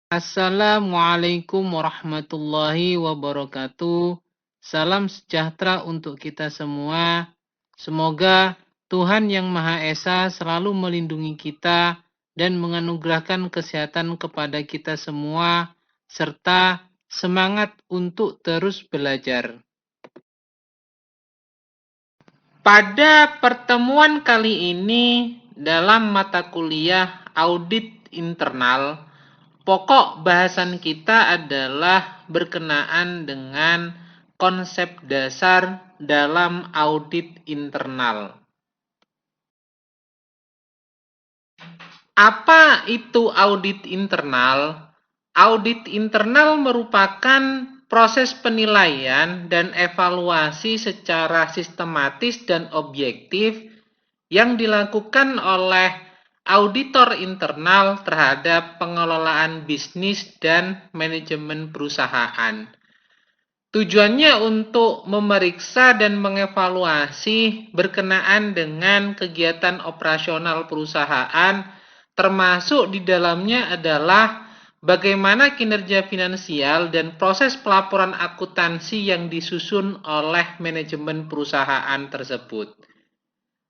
Assalamualaikum warahmatullahi wabarakatuh. Salam sejahtera untuk kita semua. Semoga Tuhan Yang Maha Esa selalu melindungi kita dan menganugerahkan kesehatan kepada kita semua, serta semangat untuk terus belajar. Pada pertemuan kali ini, dalam mata kuliah audit internal, pokok bahasan kita adalah berkenaan dengan konsep dasar dalam audit internal. Apa itu audit internal? Audit internal merupakan proses penilaian dan evaluasi secara sistematis dan objektif yang dilakukan oleh auditor internal terhadap pengelolaan bisnis dan manajemen perusahaan. Tujuannya untuk memeriksa dan mengevaluasi berkenaan dengan kegiatan operasional perusahaan, termasuk di dalamnya adalah bagaimana kinerja finansial dan proses pelaporan akuntansi yang disusun oleh manajemen perusahaan tersebut.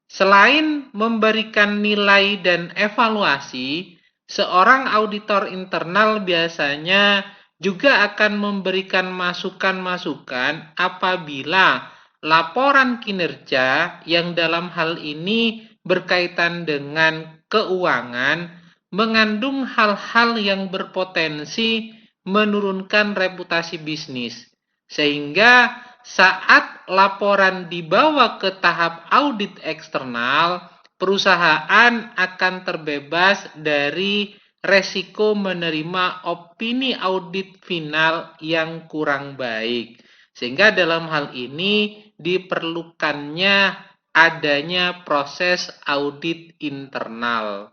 Selain memberikan nilai dan evaluasi, seorang auditor internal biasanya juga akan memberikan masukan-masukan apabila laporan kinerja yang dalam hal ini berkaitan dengan keuangan mengandung hal-hal yang berpotensi menurunkan reputasi bisnis, sehingga saat laporan dibawa ke tahap audit eksternal, perusahaan akan terbebas dari resiko menerima opini audit final yang kurang baik. Sehingga dalam hal ini diperlukannya adanya proses audit internal.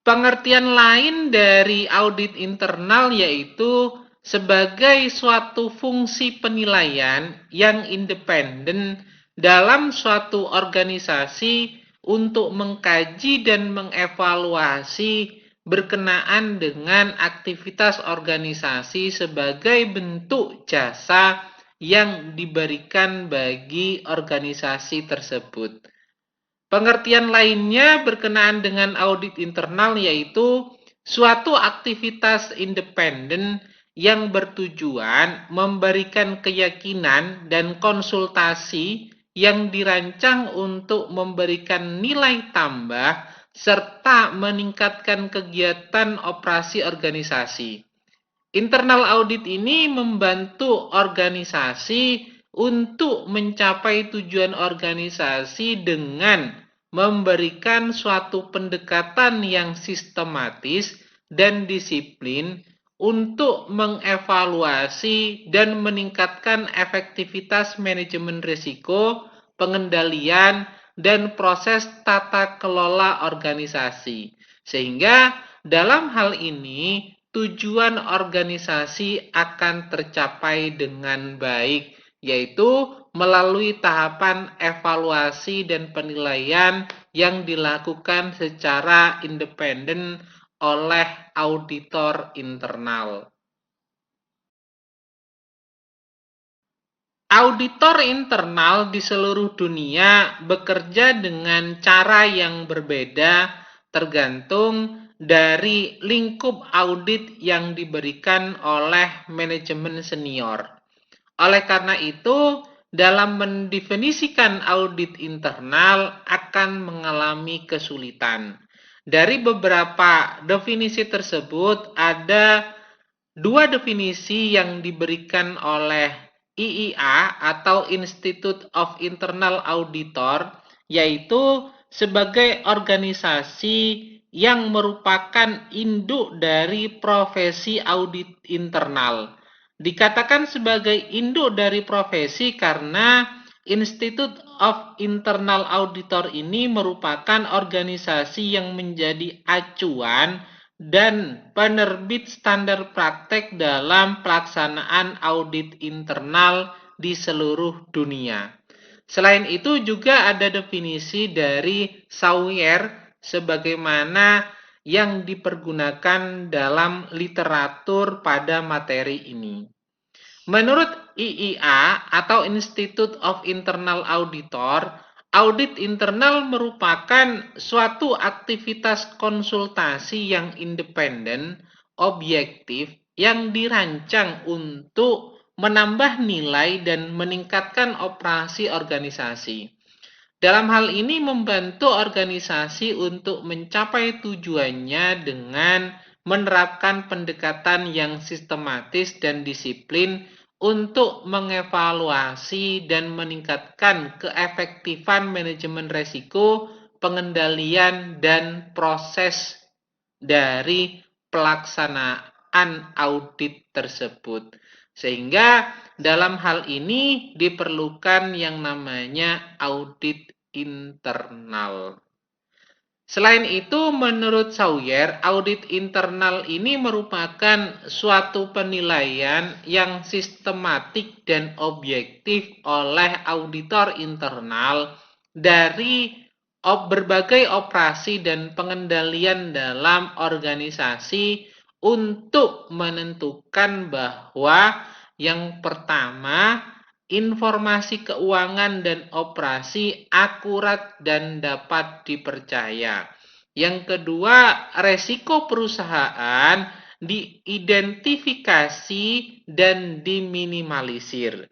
Pengertian lain dari audit internal yaitu sebagai suatu fungsi penilaian yang independen dalam suatu organisasi untuk mengkaji dan mengevaluasi berkenaan dengan aktivitas organisasi sebagai bentuk jasa yang diberikan bagi organisasi tersebut. Pengertian lainnya berkenaan dengan audit internal yaitu suatu aktivitas independen yang bertujuan memberikan keyakinan dan konsultasi yang dirancang untuk memberikan nilai tambah serta meningkatkan kegiatan operasi organisasi. Internal audit ini membantu organisasi untuk mencapai tujuan organisasi dengan memberikan suatu pendekatan yang sistematis dan disiplin untuk mengevaluasi dan meningkatkan efektivitas manajemen risiko, pengendalian, dan proses tata kelola organisasi. Sehingga dalam hal ini tujuan organisasi akan tercapai dengan baik, yaitu melalui tahapan evaluasi dan penilaian yang dilakukan secara independen oleh auditor internal. Auditor internal di seluruh dunia bekerja dengan cara yang berbeda tergantung dari lingkup audit yang diberikan oleh manajemen senior. Oleh karena itu, dalam mendefinisikan audit internal akan mengalami kesulitan. Dari beberapa definisi tersebut, ada dua definisi yang diberikan oleh IIA atau Institute of Internal Auditor, yaitu sebagai organisasi yang merupakan induk dari profesi audit internal. Dikatakan sebagai induk dari profesi karena Institute of Internal Auditor ini merupakan organisasi yang menjadi acuan dan penerbit standar praktek dalam pelaksanaan audit internal di seluruh dunia. Selain itu juga ada definisi dari Sawyer sebagaimana yang dipergunakan dalam literatur pada materi ini. Menurut IIA atau Institute of Internal Auditor, audit internal merupakan suatu aktivitas konsultasi yang independen, objektif, yang dirancang untuk menambah nilai dan meningkatkan operasi organisasi. Dalam hal ini membantu organisasi untuk mencapai tujuannya dengan menerapkan pendekatan yang sistematis dan disiplin untuk mengevaluasi dan meningkatkan keefektifan manajemen risiko, pengendalian, dan proses dari pelaksanaan audit tersebut. Sehingga dalam hal ini diperlukan yang namanya audit internal. Selain itu, menurut Sawyer, audit internal ini merupakan suatu penilaian yang sistematik dan objektif oleh auditor internal dari berbagai operasi dan pengendalian dalam organisasi untuk menentukan bahwa yang pertama, informasi keuangan dan operasi akurat dan dapat dipercaya. Yang kedua, resiko perusahaan diidentifikasi dan diminimalisir.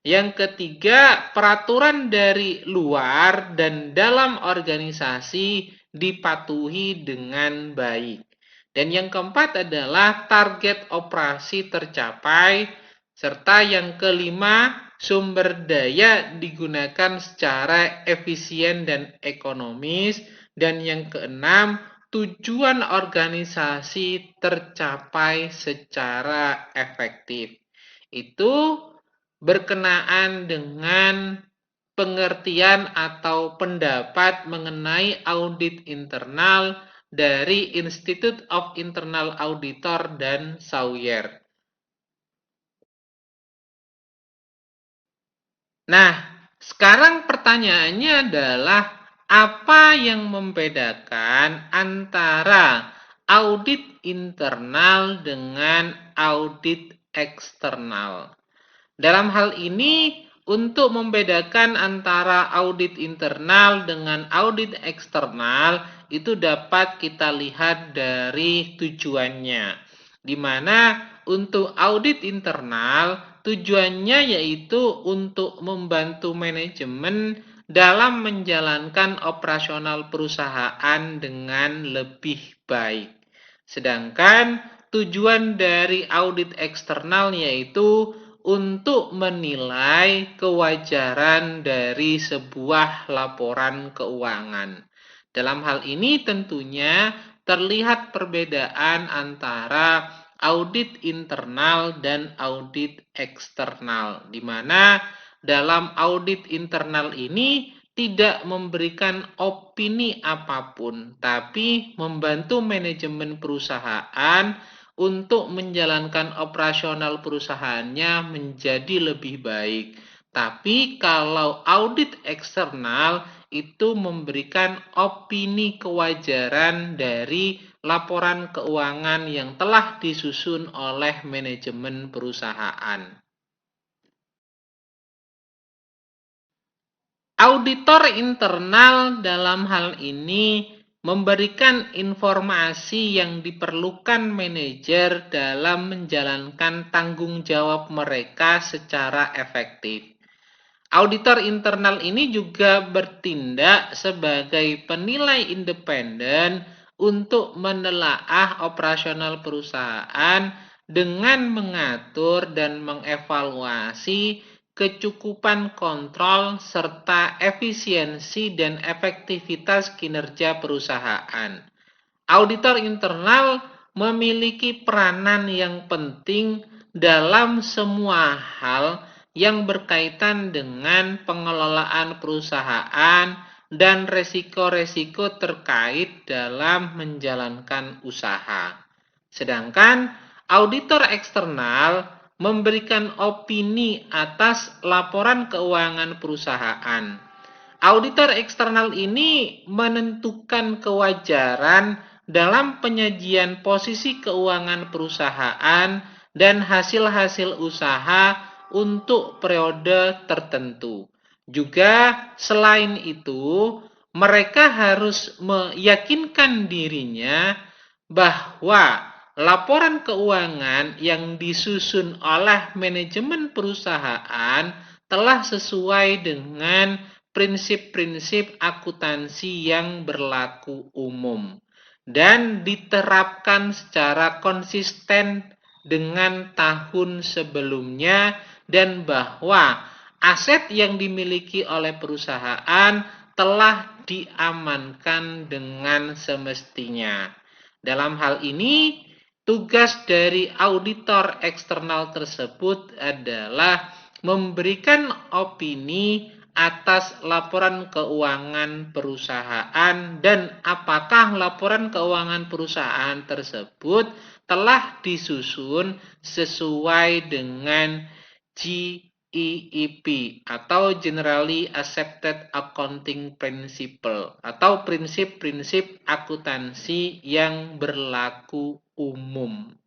Yang ketiga, peraturan dari luar dan dalam organisasi dipatuhi dengan baik. Dan yang keempat adalah target operasi tercapai, serta yang kelima, sumber daya digunakan secara efisien dan ekonomis, dan yang keenam, tujuan organisasi tercapai secara efektif. Itu berkenaan dengan pengertian atau pendapat mengenai audit internal dari Institute of Internal Auditor dan Sawyer. Nah, sekarang pertanyaannya adalah apa yang membedakan antara audit internal dengan audit eksternal? Dalam hal ini, untuk membedakan antara audit internal dengan audit eksternal, itu dapat kita lihat dari tujuannya. Di mana untuk audit internal, tujuannya yaitu untuk membantu manajemen dalam menjalankan operasional perusahaan dengan lebih baik. Sedangkan tujuan dari audit eksternal yaitu untuk menilai kewajaran dari sebuah laporan keuangan. Dalam hal ini tentunya terlihat perbedaan antara audit internal dan audit eksternal, di mana dalam audit internal ini tidak memberikan opini apapun, tapi membantu manajemen perusahaan untuk menjalankan operasional perusahaannya menjadi lebih baik. Tapi kalau audit eksternal itu memberikan opini kewajaran dari laporan keuangan yang telah disusun oleh manajemen perusahaan. Auditor internal dalam hal ini memberikan informasi yang diperlukan manajer dalam menjalankan tanggung jawab mereka secara efektif. Auditor internal ini juga bertindak sebagai penilai independen untuk menelaah operasional perusahaan dengan mengatur dan mengevaluasi kecukupan kontrol serta efisiensi dan efektivitas kinerja perusahaan. Auditor internal memiliki peranan yang penting dalam semua hal yang berkaitan dengan pengelolaan perusahaan dan resiko-resiko terkait dalam menjalankan usaha. Sedangkan auditor eksternal memberikan opini atas laporan keuangan perusahaan. Auditor eksternal ini menentukan kewajaran dalam penyajian posisi keuangan perusahaan dan hasil-hasil usaha untuk periode tertentu. Juga selain itu, mereka harus meyakinkan dirinya bahwa laporan keuangan yang disusun oleh manajemen perusahaan telah sesuai dengan prinsip-prinsip akuntansi yang berlaku umum dan diterapkan secara konsisten dengan tahun sebelumnya, dan bahwa aset yang dimiliki oleh perusahaan telah diamankan dengan semestinya. Dalam hal ini, tugas dari auditor eksternal tersebut adalah memberikan opini atas laporan keuangan perusahaan dan apakah laporan keuangan perusahaan tersebut telah disusun sesuai dengan GEEP atau Generally Accepted Accounting Principle atau prinsip-prinsip akuntansi yang berlaku umum.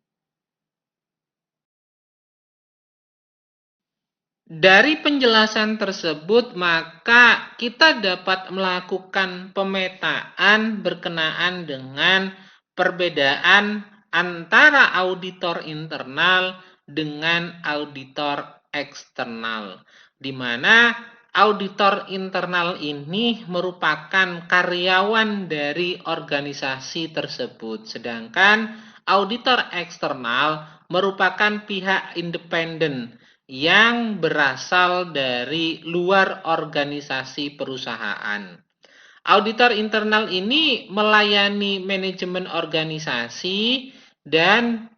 Dari penjelasan tersebut, maka kita dapat melakukan pemetaan berkenaan dengan perbedaan antara auditor internal dengan auditor eksternal, di mana auditor internal ini merupakan karyawan dari organisasi tersebut, sedangkan auditor eksternal merupakan pihak independen yang berasal dari luar organisasi perusahaan. Auditor internal ini melayani manajemen organisasi, dan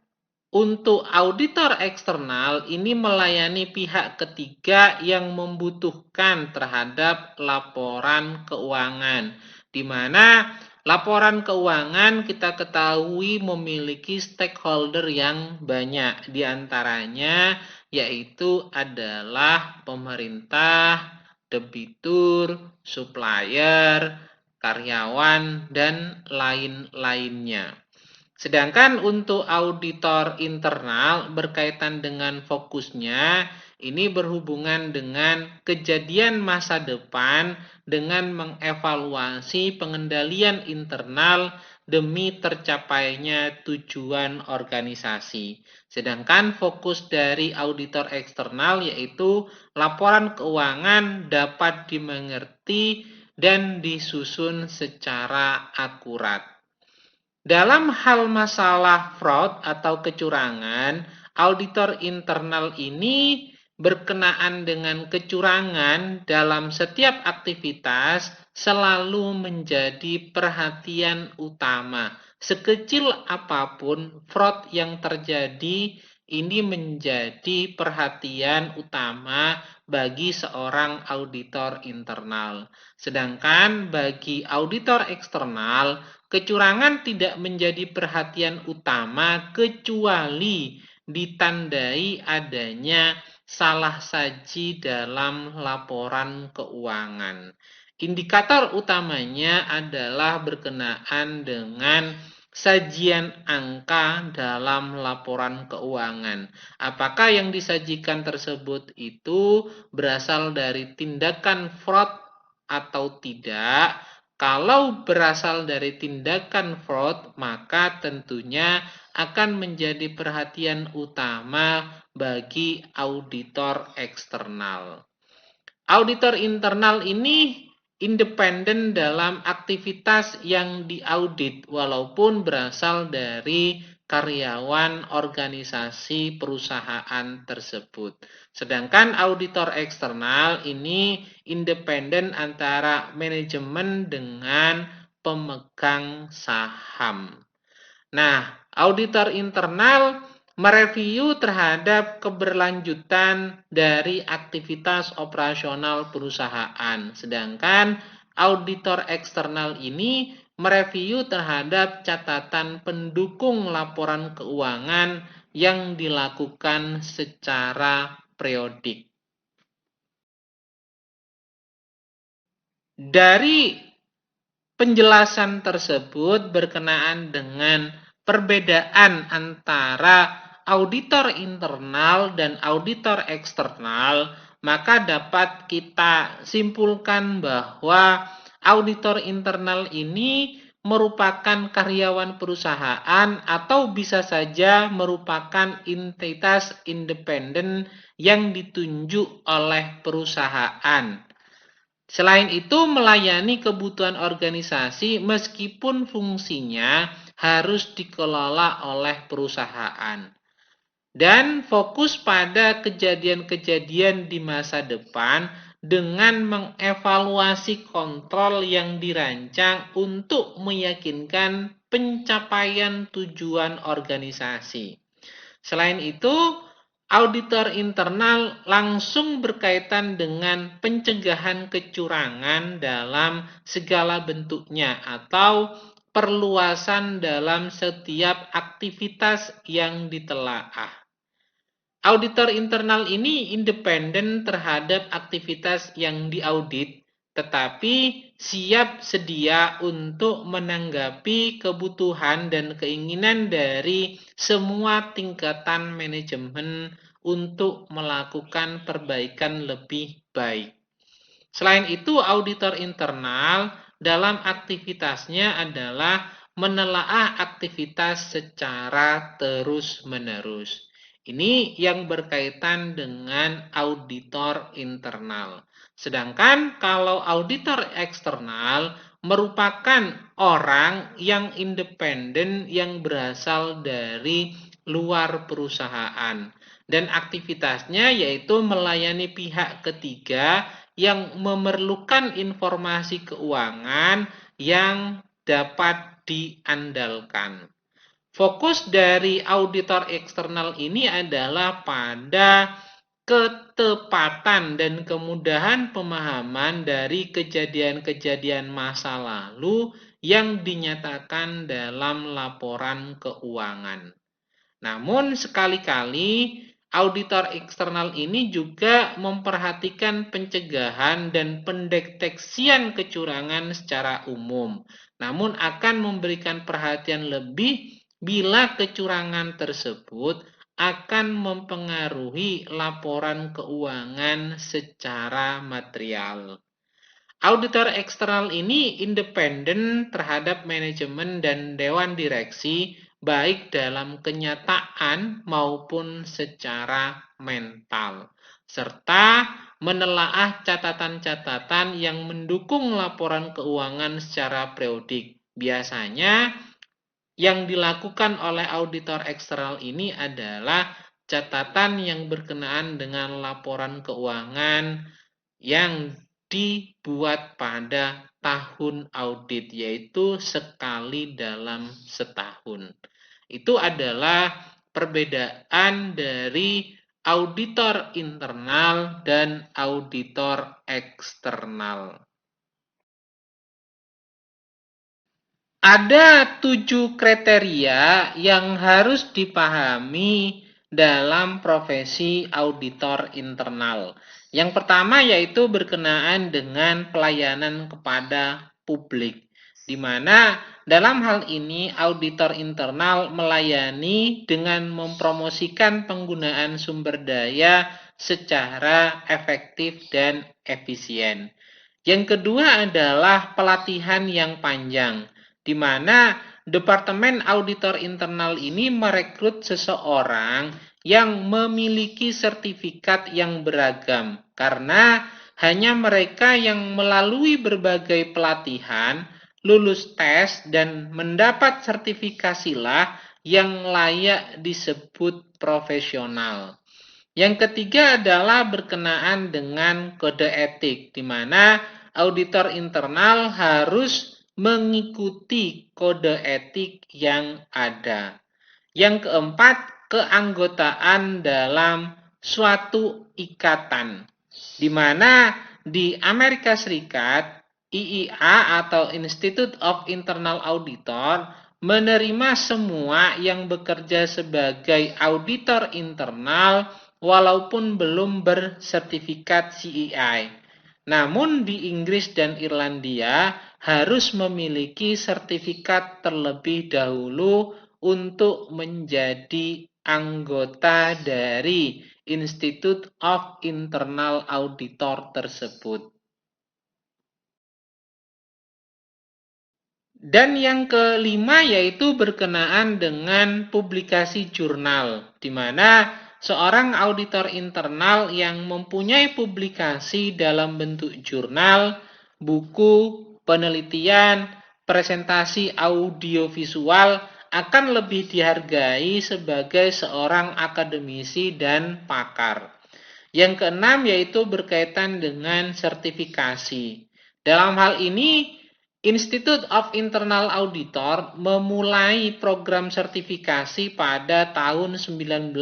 untuk auditor eksternal ini melayani pihak ketiga yang membutuhkan terhadap laporan keuangan, di mana laporan keuangan kita ketahui memiliki stakeholder yang banyak, diantaranya yaitu adalah pemerintah, debitur, supplier, karyawan, dan lain-lainnya. Sedangkan untuk auditor internal berkaitan dengan fokusnya, ini berhubungan dengan kejadian masa depan dengan mengevaluasi pengendalian internal demi tercapainya tujuan organisasi. Sedangkan fokus dari auditor eksternal yaitu laporan keuangan dapat dimengerti dan disusun secara akurat. Dalam hal masalah fraud atau kecurangan, auditor internal ini berkenaan dengan kecurangan dalam setiap aktivitas selalu menjadi perhatian utama. Sekecil apapun fraud yang terjadi, ini menjadi perhatian utama bagi seorang auditor internal. Sedangkan bagi auditor eksternal, kecurangan tidak menjadi perhatian utama kecuali ditandai adanya salah saji dalam laporan keuangan. Indikator utamanya adalah berkenaan dengan sajian angka dalam laporan keuangan. Apakah yang disajikan tersebut itu berasal dari tindakan fraud atau tidak? Kalau berasal dari tindakan fraud, maka tentunya akan menjadi perhatian utama bagi auditor eksternal. Auditor internal ini independen dalam aktivitas yang diaudit walaupun berasal dari karyawan organisasi perusahaan tersebut. Sedangkan auditor eksternal ini independen antara manajemen dengan pemegang saham. Nah, auditor internal mereview terhadap keberlanjutan dari aktivitas operasional perusahaan. Sedangkan auditor eksternal ini mereview terhadap catatan pendukung laporan keuangan yang dilakukan secara periodik. Dari penjelasan tersebut berkenaan dengan perbedaan antara auditor internal dan auditor eksternal, maka dapat kita simpulkan bahwa auditor internal ini merupakan karyawan perusahaan atau bisa saja merupakan entitas independen yang ditunjuk oleh perusahaan. Selain itu, melayani kebutuhan organisasi meskipun fungsinya harus dikelola oleh perusahaan. Dan fokus pada kejadian-kejadian di masa depan dengan mengevaluasi kontrol yang dirancang untuk meyakinkan pencapaian tujuan organisasi. Selain itu, auditor internal langsung berkaitan dengan pencegahan kecurangan dalam segala bentuknya atau perluasan dalam setiap aktivitas yang ditelaah. Auditor internal ini independen terhadap aktivitas yang diaudit, tetapi siap sedia untuk menanggapi kebutuhan dan keinginan dari semua tingkatan manajemen untuk melakukan perbaikan lebih baik. Selain itu, auditor internal dalam aktivitasnya adalah menelaah aktivitas secara terus-menerus. Ini yang berkaitan dengan auditor internal. Sedangkan kalau auditor eksternal merupakan orang yang independen yang berasal dari luar perusahaan. Dan aktivitasnya yaitu melayani pihak ketiga yang memerlukan informasi keuangan yang dapat diandalkan. Fokus dari auditor eksternal ini adalah pada ketepatan dan kemudahan pemahaman dari kejadian-kejadian masa lalu yang dinyatakan dalam laporan keuangan. Namun sekali-kali auditor eksternal ini juga memperhatikan pencegahan dan pendeteksian kecurangan secara umum. Namun akan memberikan perhatian lebih bila kecurangan tersebut akan mempengaruhi laporan keuangan secara material. Auditor eksternal ini independen terhadap manajemen dan dewan direksi, baik dalam kenyataan maupun secara mental, serta menelaah catatan-catatan yang mendukung laporan keuangan secara periodik. Biasanya yang dilakukan oleh auditor eksternal ini adalah catatan yang berkenaan dengan laporan keuangan yang dibuat pada tahun audit, yaitu sekali dalam setahun. Itu adalah perbedaan dari auditor internal dan auditor eksternal. Ada 7 kriteria yang harus dipahami dalam profesi auditor internal. Yang pertama yaitu berkenaan dengan pelayanan kepada publik, di mana dalam hal ini auditor internal melayani dengan mempromosikan penggunaan sumber daya secara efektif dan efisien. Yang kedua adalah pelatihan yang panjang, di mana Departemen Auditor Internal ini merekrut seseorang yang memiliki sertifikat yang beragam, karena hanya mereka yang melalui berbagai pelatihan, lulus tes, dan mendapat sertifikasilah yang layak disebut profesional. Yang ketiga adalah berkenaan dengan kode etik, di mana auditor internal harus mengikuti kode etik yang ada. Yang keempat, keanggotaan dalam suatu ikatan, di mana di Amerika Serikat, IIA atau Institute of Internal Auditor menerima semua yang bekerja sebagai auditor internal walaupun belum bersertifikat CEI. Namun di Inggris dan Irlandia harus memiliki sertifikat terlebih dahulu untuk menjadi anggota dari Institute of Internal Auditor tersebut. Dan yang kelima yaitu berkenaan dengan publikasi jurnal, di mana seorang auditor internal yang mempunyai publikasi dalam bentuk jurnal, buku, penelitian, presentasi audiovisual akan lebih dihargai sebagai seorang akademisi dan pakar. Yang keenam yaitu berkaitan dengan sertifikasi. Dalam hal ini, Institute of Internal Auditor memulai program sertifikasi pada tahun 1974.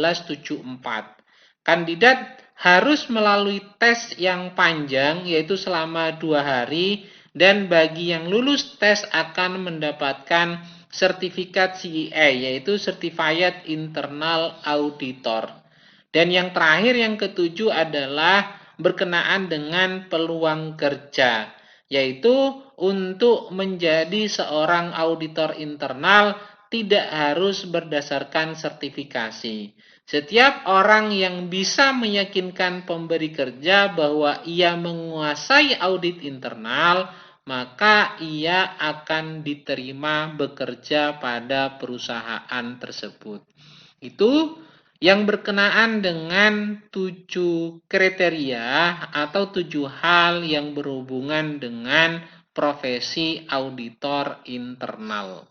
Kandidat harus melalui tes yang panjang, yaitu selama 2 hari, dan bagi yang lulus tes akan mendapatkan sertifikat CIA, yaitu Certified Internal Auditor. Dan yang terakhir, yang ketujuh adalah berkenaan dengan peluang kerja, yaitu untuk menjadi seorang auditor internal tidak harus berdasarkan sertifikasi. Setiap orang yang bisa meyakinkan pemberi kerja bahwa ia menguasai audit internal, maka ia akan diterima bekerja pada perusahaan tersebut. Itu yang berkenaan dengan 7 kriteria atau 7 hal yang berhubungan dengan profesi auditor internal.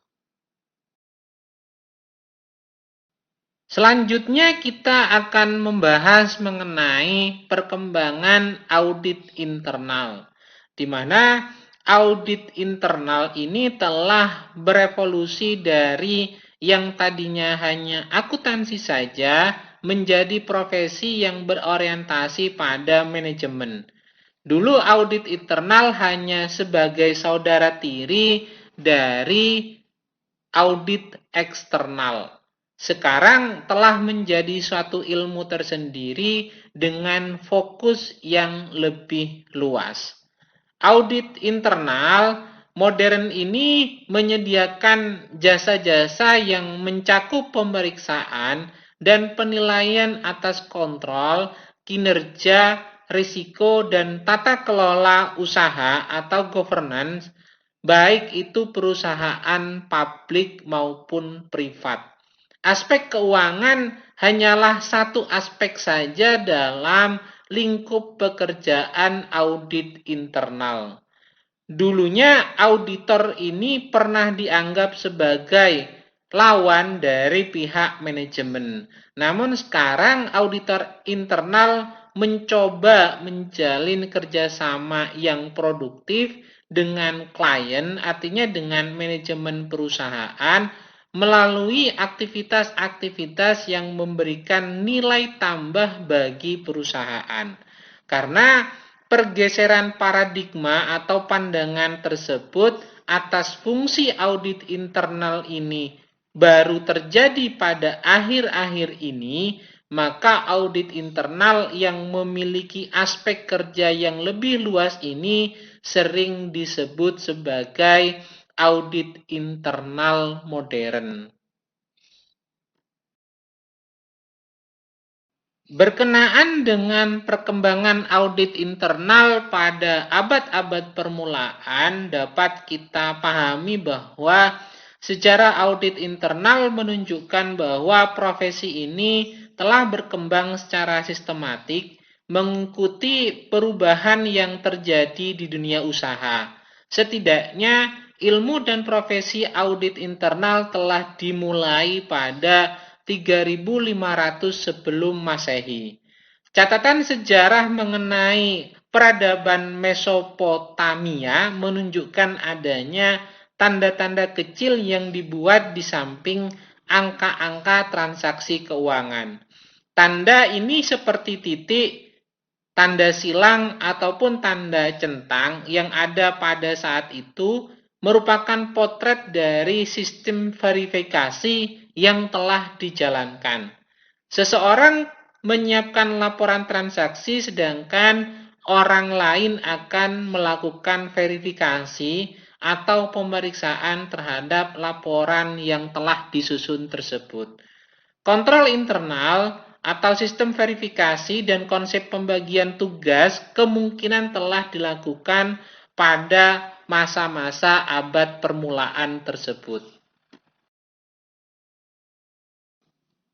Selanjutnya kita akan membahas mengenai perkembangan audit internal, di mana audit internal ini telah berevolusi dari yang tadinya hanya akuntansi saja menjadi profesi yang berorientasi pada manajemen. Dulu audit internal hanya sebagai saudara tiri dari audit eksternal. Sekarang telah menjadi suatu ilmu tersendiri dengan fokus yang lebih luas. Audit internal modern ini menyediakan jasa-jasa yang mencakup pemeriksaan dan penilaian atas kontrol, kinerja, risiko, dan tata kelola usaha atau governance, baik itu perusahaan publik maupun privat. Aspek keuangan hanyalah satu aspek saja dalam lingkup pekerjaan audit internal. Dulunya auditor ini pernah dianggap sebagai lawan dari pihak manajemen. Namun sekarang auditor internal mencoba menjalin kerjasama yang produktif dengan klien, artinya dengan manajemen perusahaan, melalui aktivitas-aktivitas yang memberikan nilai tambah bagi perusahaan. Karena pergeseran paradigma atau pandangan tersebut atas fungsi audit internal ini baru terjadi pada akhir-akhir ini, maka audit internal yang memiliki aspek kerja yang lebih luas ini sering disebut sebagai audit internal modern. Berkenaan dengan perkembangan audit internal pada abad-abad permulaan, dapat kita pahami bahwa sejarah audit internal menunjukkan bahwa profesi ini telah berkembang secara sistematik mengikuti perubahan yang terjadi di dunia usaha. Setidaknya, ilmu dan profesi audit internal telah dimulai pada 3500 sebelum Masehi. Catatan sejarah mengenai peradaban Mesopotamia menunjukkan adanya tanda-tanda kecil yang dibuat di samping angka-angka transaksi keuangan. Tanda ini seperti titik, tanda silang, ataupun tanda centang yang ada pada saat itu merupakan potret dari sistem verifikasi yang telah dijalankan. Seseorang menyiapkan laporan transaksi sedangkan orang lain akan melakukan verifikasi atau pemeriksaan terhadap laporan yang telah disusun tersebut. Kontrol internal atau sistem verifikasi dan konsep pembagian tugas kemungkinan telah dilakukan pada masa-masa abad permulaan tersebut.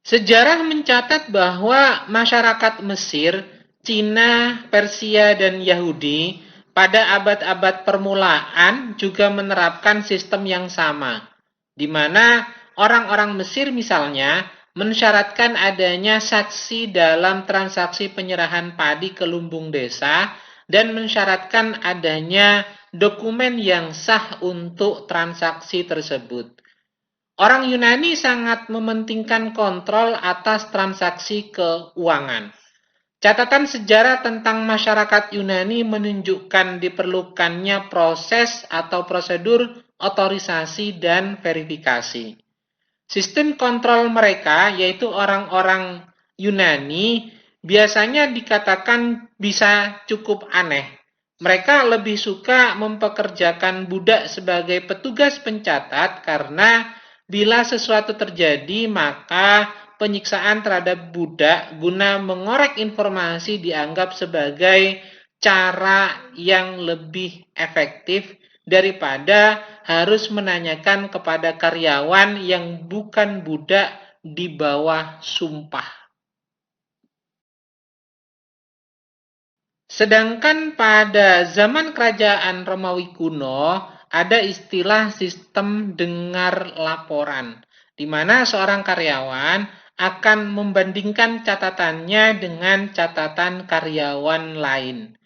Sejarah mencatat bahwa masyarakat Mesir, Cina, Persia, dan Yahudi pada abad-abad permulaan juga menerapkan sistem yang sama, di mana orang-orang Mesir misalnya mensyaratkan adanya saksi dalam transaksi penyerahan padi ke lumbung desa dan mensyaratkan adanya dokumen yang sah untuk transaksi tersebut. Orang Yunani sangat mementingkan kontrol atas transaksi keuangan. Catatan sejarah tentang masyarakat Yunani menunjukkan diperlukannya proses atau prosedur otorisasi dan verifikasi. Sistem kontrol mereka, yaitu orang-orang Yunani, biasanya dikatakan bisa cukup aneh. Mereka lebih suka mempekerjakan budak sebagai petugas pencatat karena bila sesuatu terjadi, maka penyiksaan terhadap budak guna mengorek informasi dianggap sebagai cara yang lebih efektif daripada harus menanyakan kepada karyawan yang bukan budak di bawah sumpah. Sedangkan pada zaman kerajaan Romawi kuno, ada istilah sistem dengar laporan, di mana seorang karyawan akan membandingkan catatannya dengan catatan karyawan lain.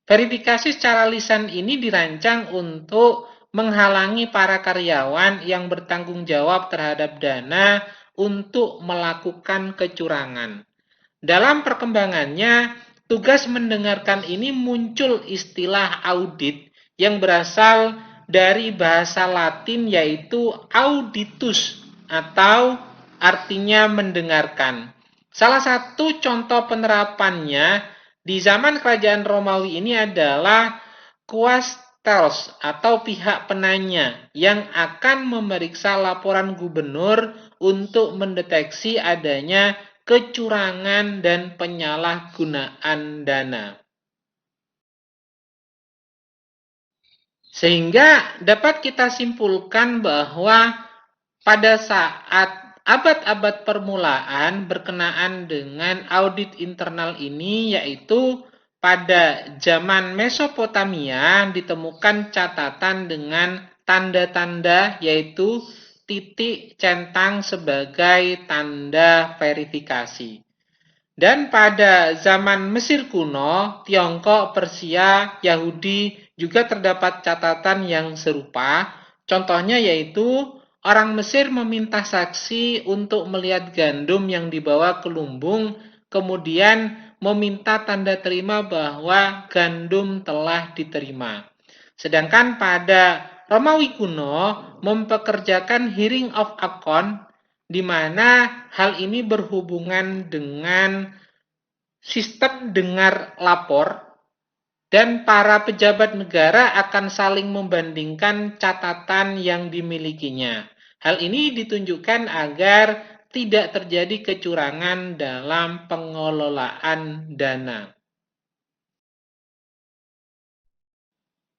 Verifikasi secara lisan ini dirancang untuk menghalangi para karyawan yang bertanggung jawab terhadap dana untuk melakukan kecurangan. Dalam perkembangannya, tugas mendengarkan ini muncul istilah audit yang berasal dari bahasa Latin yaitu auditus atau artinya mendengarkan. Salah satu contoh penerapannya di zaman kerajaan Romawi ini adalah quaestors atau pihak penanya yang akan memeriksa laporan gubernur untuk mendeteksi adanya kecurangan dan penyalahgunaan dana. Sehingga dapat kita simpulkan bahwa pada saat abad-abad permulaan berkenaan dengan audit internal ini, yaitu pada zaman Mesopotamia ditemukan catatan dengan tanda-tanda yaitu titik centang sebagai tanda verifikasi. Dan pada zaman Mesir kuno, Tiongkok, Persia, Yahudi juga terdapat catatan yang serupa. Contohnya yaitu orang Mesir meminta saksi untuk melihat gandum yang dibawa ke lumbung, kemudian meminta tanda terima bahwa gandum telah diterima. Sedangkan pada Romawi kuno mempekerjakan hearing of account, di mana hal ini berhubungan dengan sistem dengar lapor dan para pejabat negara akan saling membandingkan catatan yang dimilikinya. Hal ini ditunjukkan agar tidak terjadi kecurangan dalam pengelolaan dana.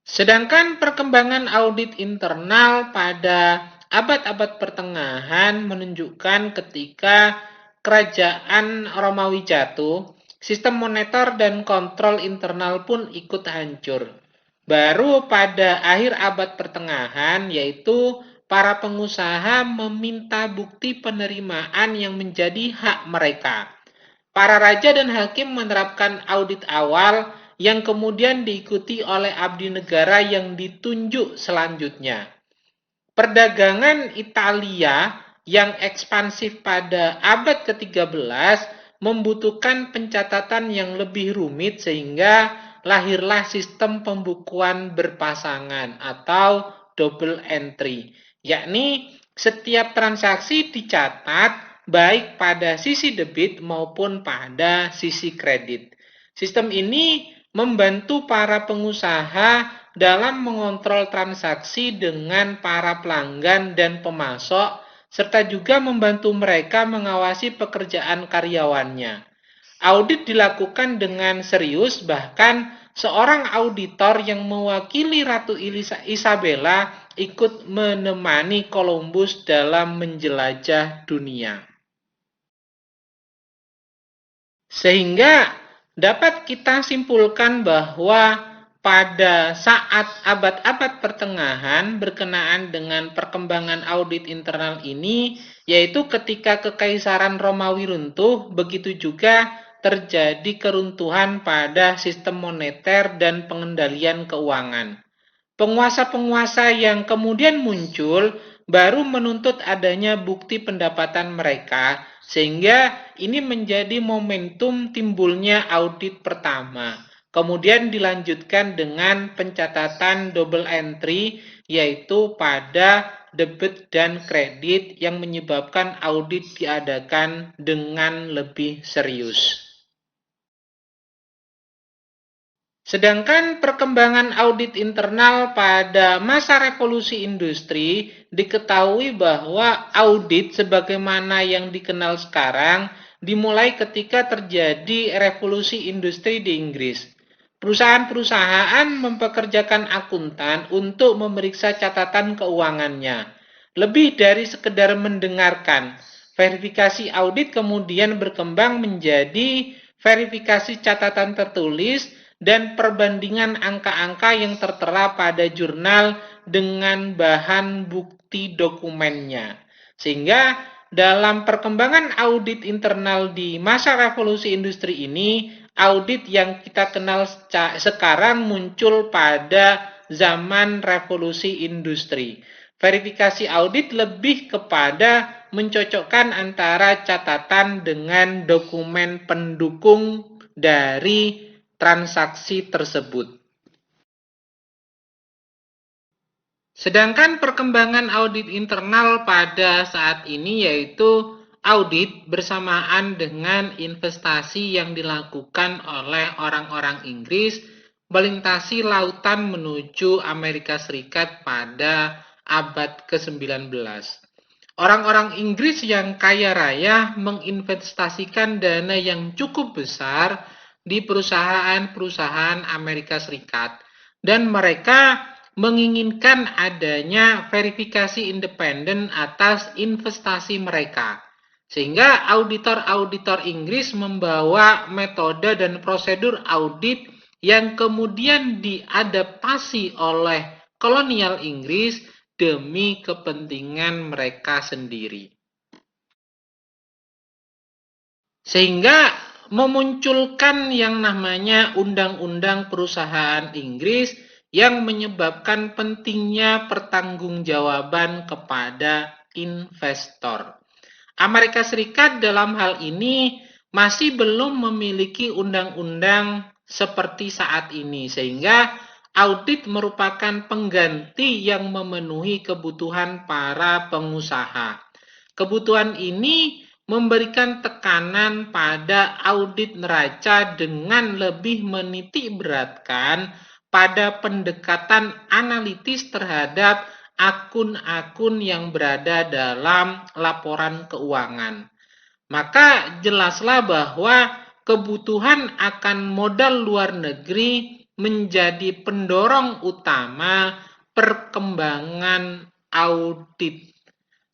Sedangkan perkembangan audit internal pada abad-abad pertengahan menunjukkan ketika kerajaan Romawi jatuh, sistem moneter dan kontrol internal pun ikut hancur. Baru pada akhir abad pertengahan, yaitu para pengusaha meminta bukti penerimaan yang menjadi hak mereka. Para raja dan hakim menerapkan audit awal yang kemudian diikuti oleh abdi negara yang ditunjuk selanjutnya. Perdagangan Italia yang ekspansif pada abad ke-13 membutuhkan pencatatan yang lebih rumit sehingga lahirlah sistem pembukuan berpasangan atau double entry, yakni setiap transaksi dicatat baik pada sisi debit maupun pada sisi kredit. Sistem ini membantu para pengusaha dalam mengontrol transaksi dengan para pelanggan dan pemasok, serta juga membantu mereka mengawasi pekerjaan karyawannya. Audit dilakukan dengan serius, bahkan seorang auditor yang mewakili Ratu Isabella ikut menemani Columbus dalam menjelajah dunia. Sehingga dapat kita simpulkan bahwa pada saat abad-abad pertengahan berkenaan dengan perkembangan audit internal ini, yaitu ketika Kekaisaran Romawi runtuh, begitu juga terjadi keruntuhan pada sistem moneter dan pengendalian keuangan. Penguasa-penguasa yang kemudian muncul baru menuntut adanya bukti pendapatan mereka, sehingga ini menjadi momentum timbulnya audit pertama. Kemudian dilanjutkan dengan pencatatan double entry, yaitu pada debit dan kredit yang menyebabkan audit diadakan dengan lebih serius. Sedangkan perkembangan audit internal pada masa revolusi industri, diketahui bahwa audit sebagaimana yang dikenal sekarang dimulai ketika terjadi revolusi industri di Inggris. Perusahaan-perusahaan mempekerjakan akuntan untuk memeriksa catatan keuangannya. Lebih dari sekedar mendengarkan, verifikasi audit kemudian berkembang menjadi verifikasi catatan tertulis dan perbandingan angka-angka yang tertera pada jurnal dengan bahan bukti dokumennya. Sehingga dalam perkembangan audit internal di masa revolusi industri ini, audit yang kita kenal sekarang muncul pada zaman revolusi industri. Verifikasi audit lebih kepada mencocokkan antara catatan dengan dokumen pendukung dari transaksi tersebut. Sedangkan perkembangan audit internal pada saat ini yaitu audit bersamaan dengan investasi yang dilakukan oleh orang-orang Inggris melintasi lautan menuju Amerika Serikat pada abad ke-19. Orang-orang Inggris yang kaya raya menginvestasikan dana yang cukup besar di perusahaan-perusahaan Amerika Serikat, dan mereka menginginkan adanya verifikasi independen atas investasi mereka. Sehingga auditor-auditor Inggris membawa metode dan prosedur audit yang kemudian diadaptasi oleh kolonial Inggris demi kepentingan mereka sendiri. Sehingga memunculkan yang namanya Undang-Undang Perusahaan Inggris yang menyebabkan pentingnya pertanggungjawaban kepada investor. Amerika Serikat dalam hal ini masih belum memiliki undang-undang seperti saat ini, sehingga audit merupakan pengganti yang memenuhi kebutuhan para pengusaha. Kebutuhan ini memberikan tekanan pada audit neraca dengan lebih menitik beratkan pada pendekatan analitis terhadap akun-akun yang berada dalam laporan keuangan. Maka jelaslah bahwa kebutuhan akan modal luar negeri menjadi pendorong utama perkembangan audit.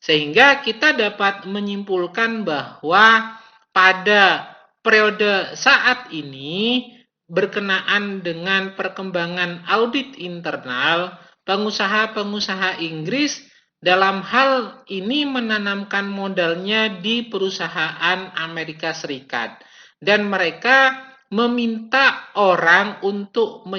Sehingga kita dapat menyimpulkan bahwa pada periode saat ini berkenaan dengan perkembangan audit internal, pengusaha-pengusaha Inggris dalam hal ini menanamkan modalnya di perusahaan Amerika Serikat. Dan mereka meminta orang untuk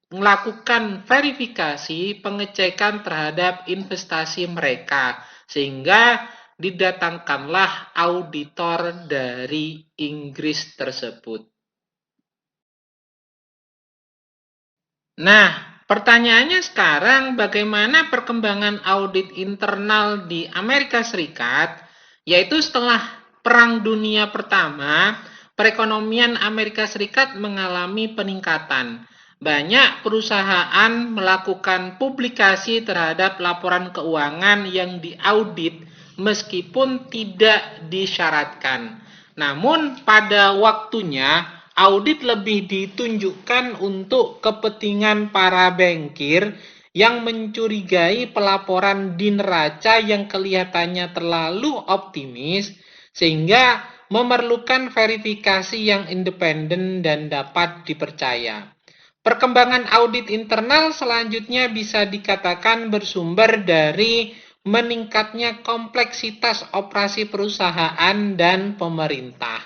melakukan verifikasi pengecekan terhadap investasi mereka. Sehingga didatangkanlah auditor dari Inggris tersebut. Nah, pertanyaannya sekarang bagaimana perkembangan audit internal di Amerika Serikat, yaitu setelah Perang Dunia Pertama, perekonomian Amerika Serikat mengalami peningkatan. Banyak perusahaan melakukan publikasi terhadap laporan keuangan yang diaudit meskipun tidak disyaratkan. Namun pada waktunya audit lebih ditunjukkan untuk kepentingan para bankir yang mencurigai pelaporan di neraca yang kelihatannya terlalu optimis sehingga memerlukan verifikasi yang independen dan dapat dipercaya. Perkembangan audit internal selanjutnya bisa dikatakan bersumber dari meningkatnya kompleksitas operasi perusahaan dan pemerintah.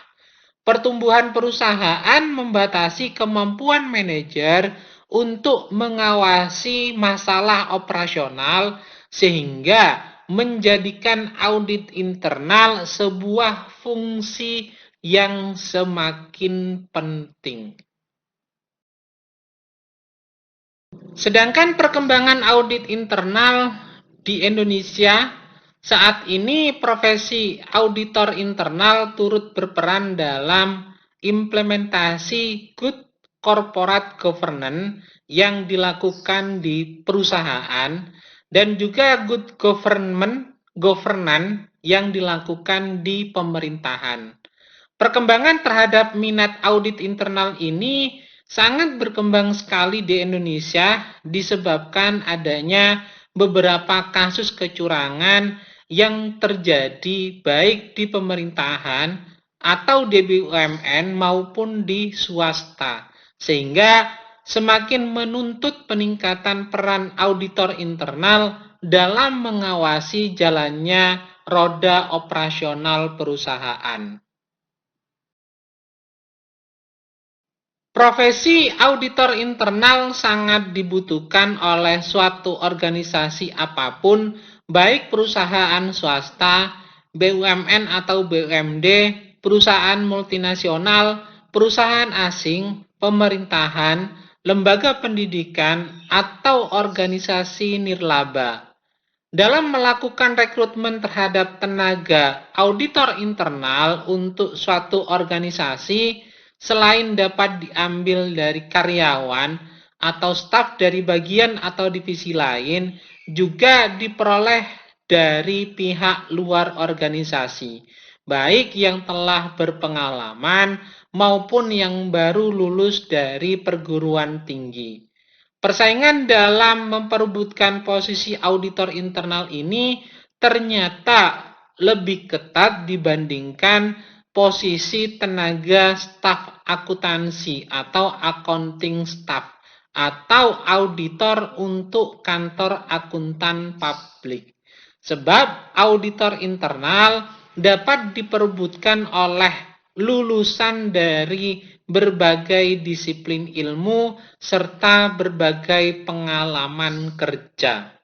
Pertumbuhan perusahaan membatasi kemampuan manajer untuk mengawasi masalah operasional sehingga menjadikan audit internal sebuah fungsi yang semakin penting. Sedangkan perkembangan audit internal di Indonesia saat ini profesi auditor internal turut berperan dalam implementasi good corporate governance yang dilakukan di perusahaan dan juga good governance yang dilakukan di pemerintahan. Perkembangan terhadap minat audit internal ini sangat berkembang sekali di Indonesia disebabkan adanya beberapa kasus kecurangan yang terjadi baik di pemerintahan atau di BUMN maupun di swasta, sehingga semakin menuntut peningkatan peran auditor internal dalam mengawasi jalannya roda operasional perusahaan. Profesi auditor internal sangat dibutuhkan oleh suatu organisasi apapun, baik perusahaan swasta, BUMN atau BUMD, perusahaan multinasional, perusahaan asing, pemerintahan, lembaga pendidikan, atau organisasi nirlaba. Dalam melakukan rekrutmen terhadap tenaga auditor internal untuk suatu organisasi, selain dapat diambil dari karyawan atau staf dari bagian atau divisi lain, juga diperoleh dari pihak luar organisasi, baik yang telah berpengalaman maupun yang baru lulus dari perguruan tinggi. Persaingan dalam memperebutkan posisi auditor internal ini ternyata lebih ketat dibandingkan posisi tenaga staf akuntansi atau accounting staff atau auditor untuk kantor akuntan publik. Sebab auditor internal dapat diperebutkan oleh lulusan dari berbagai disiplin ilmu serta berbagai pengalaman kerja.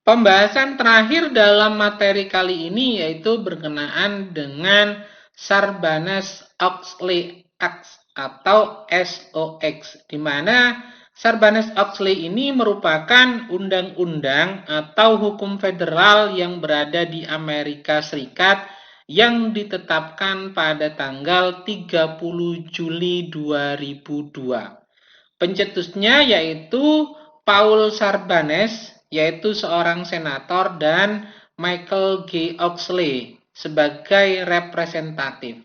Pembahasan terakhir dalam materi kali ini yaitu berkenaan dengan Sarbanes-Oxley Act atau SOX, di mana Sarbanes-Oxley ini merupakan undang-undang atau hukum federal yang berada di Amerika Serikat yang ditetapkan pada tanggal 30 Juli 2002. Pencetusnya yaitu Paul Sarbanes, yaitu seorang senator, dan Michael G. Oxley sebagai representatif.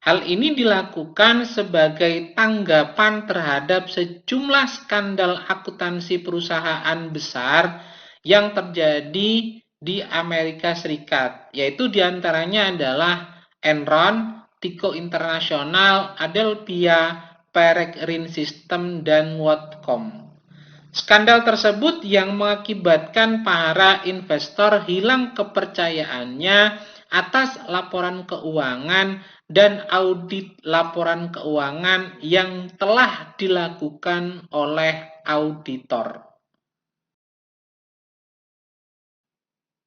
Hal ini dilakukan sebagai tanggapan terhadap sejumlah skandal akuntansi perusahaan besar yang terjadi di Amerika Serikat, yaitu diantaranya adalah Enron, Tyco International, Adelphia, Peregrine System, dan WorldCom. Skandal tersebut yang mengakibatkan para investor hilang kepercayaannya atas laporan keuangan dan audit laporan keuangan yang telah dilakukan oleh auditor.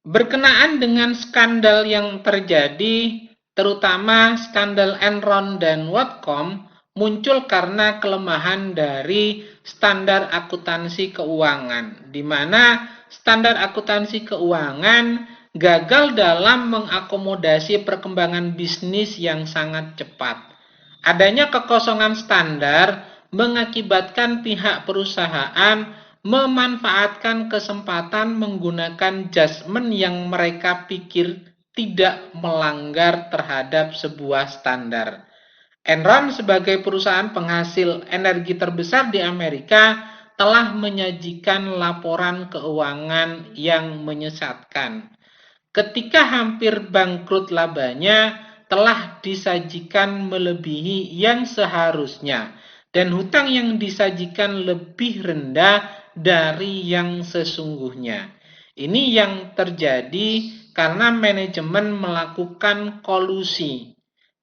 Berkenaan dengan skandal yang terjadi, terutama skandal Enron dan WorldCom, muncul karena kelemahan dari standar akuntansi keuangan, di mana standar akuntansi keuangan gagal dalam mengakomodasi perkembangan bisnis yang sangat cepat. Adanya kekosongan standar mengakibatkan pihak perusahaan memanfaatkan kesempatan menggunakan judgement yang mereka pikir tidak melanggar terhadap sebuah standar. Enron sebagai perusahaan penghasil energi terbesar di Amerika telah menyajikan laporan keuangan yang menyesatkan. Ketika hampir bangkrut, labanya telah disajikan melebihi yang seharusnya dan hutang yang disajikan lebih rendah dari yang sesungguhnya. Ini yang terjadi karena manajemen melakukan kolusi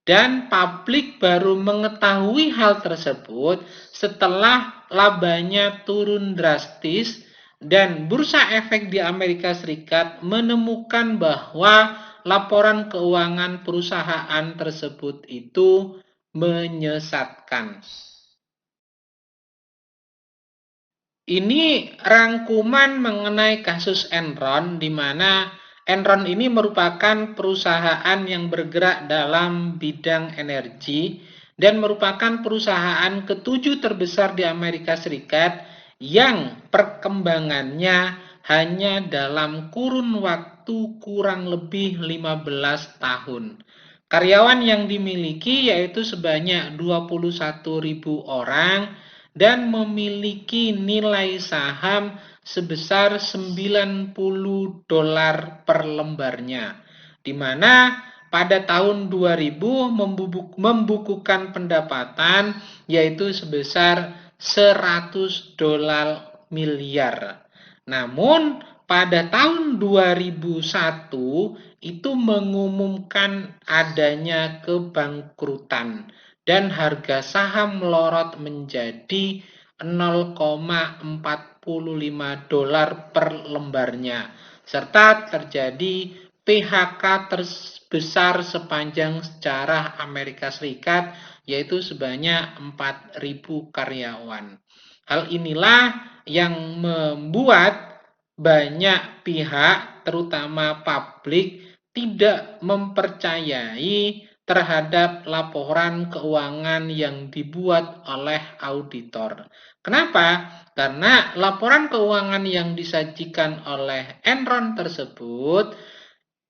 dan publik baru mengetahui hal tersebut setelah labanya turun drastis dan bursa efek di Amerika Serikat menemukan bahwa laporan keuangan perusahaan tersebut itu menyesatkan. Ini rangkuman mengenai kasus Enron, di mana Enron ini merupakan perusahaan yang bergerak dalam bidang energi dan merupakan perusahaan ketujuh terbesar di Amerika Serikat yang perkembangannya hanya dalam kurun waktu kurang lebih 15 tahun. Karyawan yang dimiliki yaitu sebanyak 21.000 orang dan memiliki nilai saham sebesar $90 per lembarnya, di mana pada tahun 2000 membukukan pendapatan yaitu sebesar $100 miliar. Namun pada tahun 2001 itu mengumumkan adanya kebangkrutan dan harga saham melorot menjadi $0,45 per lembarnya, serta terjadi PHK terbesar sepanjang sejarah Amerika Serikat, yaitu sebanyak 4.000 karyawan. Hal inilah yang membuat banyak pihak, terutama publik, tidak mempercayai terhadap laporan keuangan yang dibuat oleh auditor. Kenapa? Karena laporan keuangan yang disajikan oleh Enron tersebut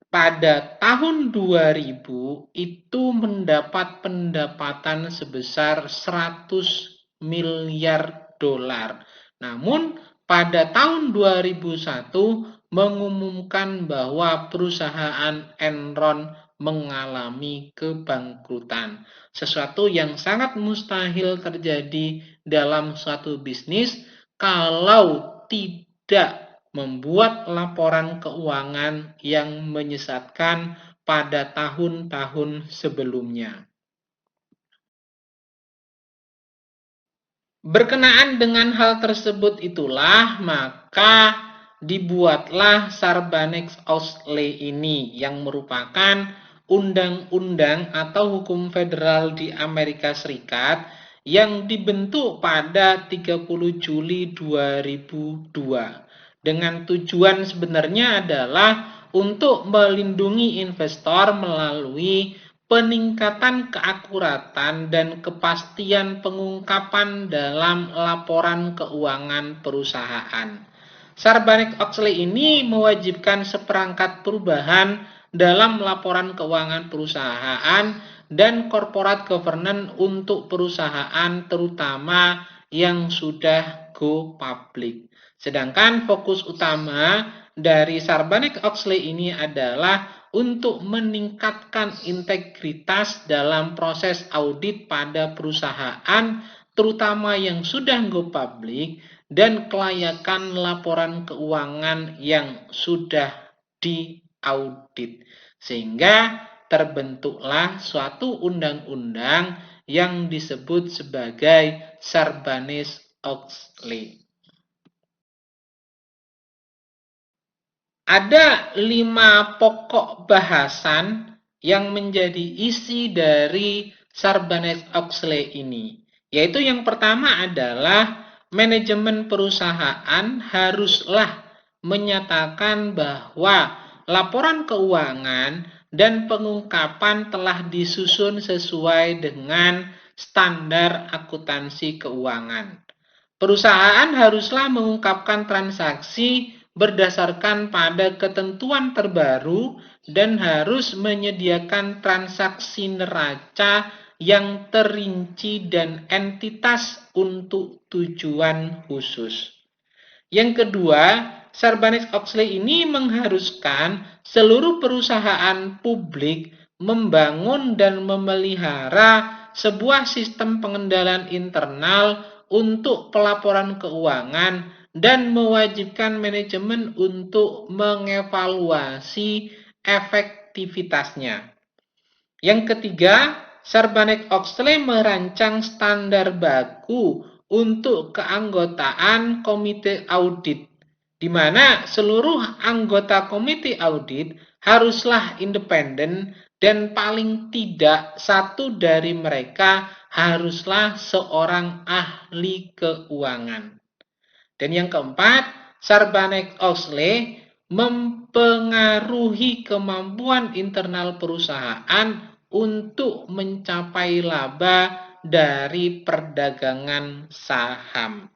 pada tahun 2000 itu mendapat pendapatan sebesar $100 miliar. Namun pada tahun 2001 mengumumkan bahwa perusahaan Enron mengalami kebangkrutan. Sesuatu yang sangat mustahil terjadi dalam suatu bisnis kalau tidak membuat laporan keuangan yang menyesatkan pada tahun-tahun sebelumnya. Berkenaan dengan hal tersebut itulah maka dibuatlah Sarbanes-Oxley ini yang merupakan undang-undang atau hukum federal di Amerika Serikat yang dibentuk pada 30 Juli 2002 dengan tujuan sebenarnya adalah untuk melindungi investor melalui peningkatan keakuratan dan kepastian pengungkapan dalam laporan keuangan perusahaan. Sarbanes-Oxley ini mewajibkan seperangkat perubahan dalam laporan keuangan perusahaan dan corporate governance untuk perusahaan terutama yang sudah go public. Sedangkan fokus utama dari Sarbanes-Oxley ini adalah untuk meningkatkan integritas dalam proses audit pada perusahaan terutama yang sudah go public dan kelayakan laporan keuangan yang sudah diaudit, sehingga terbentuklah suatu undang-undang yang disebut sebagai Sarbanes-Oxley. Ada 5 pokok bahasan yang menjadi isi dari Sarbanes-Oxley ini, yaitu yang pertama adalah manajemen perusahaan haruslah menyatakan bahwa laporan keuangan dan pengungkapan telah disusun sesuai dengan standar akuntansi keuangan. Perusahaan haruslah mengungkapkan transaksi berdasarkan pada ketentuan terbaru dan harus menyediakan transaksi neraca yang terinci dan entitas untuk tujuan khusus. Yang kedua, Sarbanes-Oxley ini mengharuskan seluruh perusahaan publik membangun dan memelihara sebuah sistem pengendalian internal untuk pelaporan keuangan dan mewajibkan manajemen untuk mengevaluasi efektivitasnya. Yang ketiga, Sarbanes-Oxley merancang standar baku untuk keanggotaan komite audit, di mana seluruh anggota komite audit haruslah independen dan paling tidak satu dari mereka haruslah seorang ahli keuangan. Dan yang keempat, Sarbanes-Oxley mempengaruhi kemampuan internal perusahaan untuk mencapai laba dari perdagangan saham.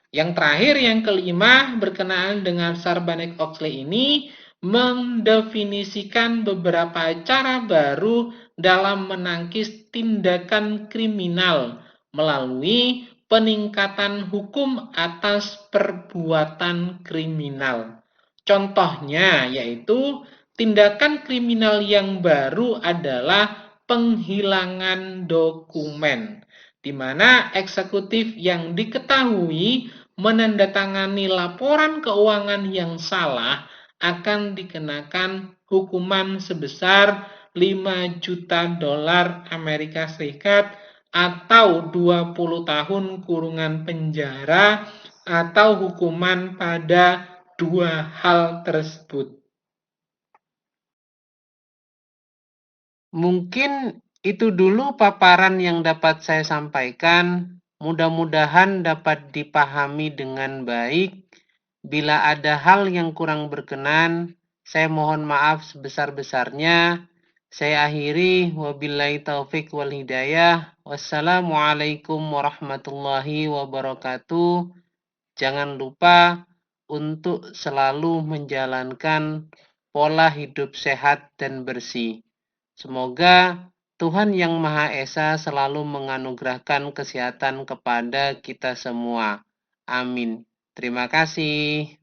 Yang terakhir, yang kelima, berkenaan dengan Sarbanes-Oxley ini mendefinisikan beberapa cara baru dalam menangkis tindakan kriminal melalui peningkatan hukum atas perbuatan kriminal. Contohnya yaitu tindakan kriminal yang baru adalah penghilangan dokumen, di mana eksekutif yang diketahui menandatangani laporan keuangan yang salah akan dikenakan hukuman sebesar 5 juta dolar Amerika Serikat atau 20 tahun kurungan penjara atau hukuman pada dua hal tersebut. Mungkin itu dulu paparan yang dapat saya sampaikan. Mudah-mudahan dapat dipahami dengan baik. Bila ada hal yang kurang berkenan, saya mohon maaf sebesar-besarnya. Saya akhiri, wabillahi taufik wal hidayah. Wassalamualaikum warahmatullahi wabarakatuh. Jangan lupa untuk selalu menjalankan pola hidup sehat dan bersih. Semoga Tuhan Yang Maha Esa selalu menganugerahkan kesehatan kepada kita semua. Amin. Terima kasih.